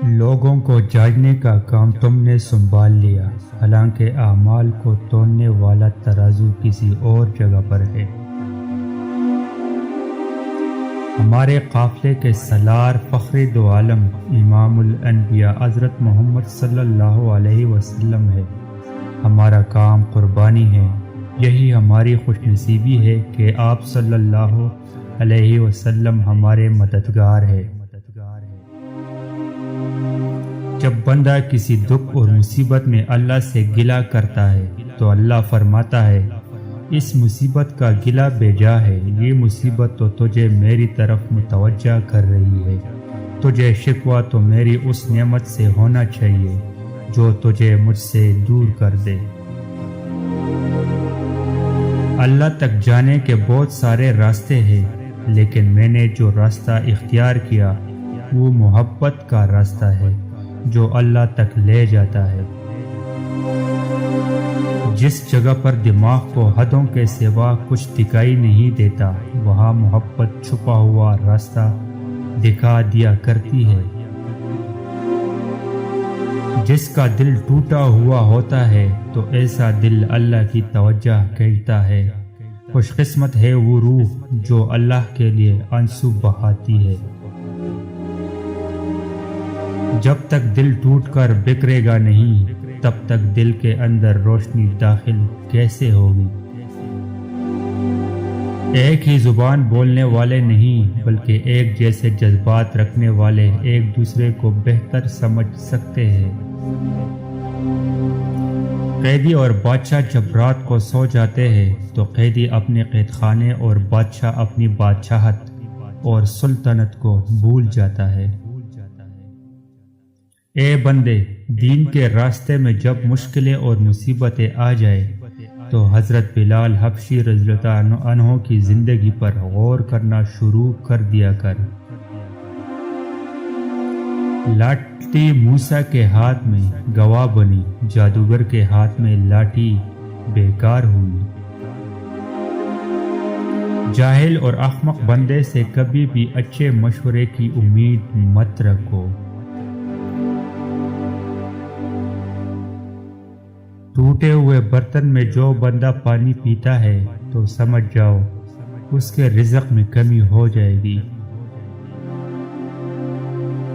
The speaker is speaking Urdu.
لوگوں کو جاجنے کا کام تم نے سنبھال لیا، حالانکہ اعمال کو تولنے والا ترازو کسی اور جگہ پر ہے۔ ہمارے قافلے کے سالار فخر دو عالم امام الانبیاء حضرت محمد صلی اللہ علیہ وسلم ہے۔ ہمارا کام قربانی ہے، یہی ہماری خوش نصیبی ہے کہ آپ صلی اللہ علیہ وسلم ہمارے مددگار ہے۔ جب بندہ کسی دکھ اور مصیبت میں اللہ سے گلہ کرتا ہے تو اللہ فرماتا ہے اس مصیبت کا گلہ بے جا ہے، یہ مصیبت تو تجھے میری طرف متوجہ کر رہی ہے، تجھے شکوہ تو میری اس نعمت سے ہونا چاہیے جو تجھے مجھ سے دور کر دے۔ اللہ تک جانے کے بہت سارے راستے ہیں، لیکن میں نے جو راستہ اختیار کیا وہ محبت کا راستہ ہے جو اللہ تک لے جاتا ہے۔ جس جگہ پر دماغ کو حدوں کے سوا کچھ دکھائی نہیں دیتا، وہاں محبت چھپا ہوا راستہ دکھا دیا کرتی ہے۔ جس کا دل ٹوٹا ہوا ہوتا ہے تو ایسا دل اللہ کی توجہ کھینچتا ہے۔ خوش قسمت ہے وہ روح جو اللہ کے لیے آنسو بہاتی ہے۔ جب تک دل ٹوٹ کر بکھرے گا نہیں، تب تک دل کے اندر روشنی داخل کیسے ہوگی؟ ایک ہی زبان بولنے والے نہیں بلکہ ایک جیسے جذبات رکھنے والے ایک دوسرے کو بہتر سمجھ سکتے ہیں۔ قیدی اور بادشاہ جب رات کو سو جاتے ہیں تو قیدی اپنے قید خانے اور بادشاہ اپنی بادشاہت اور سلطنت کو بھول جاتا ہے۔ اے بندے، دین کے راستے میں جب مشکلیں اور مصیبتیں آ جائے تو حضرت بلال حبشی رضی اللہ عنہ کی زندگی پر غور کرنا شروع کر دیا کر۔ لاٹھی موسیٰ کے ہاتھ میں گواہ بنی، جادوگر کے ہاتھ میں لاٹھی بیکار ہوئی۔ جاہل اور احمق بندے سے کبھی بھی اچھے مشورے کی امید مت رکھو۔ ٹوٹے ہوئے برتن میں جو بندہ پانی پیتا ہے تو سمجھ جاؤ اس کے رزق میں کمی ہو جائے گی۔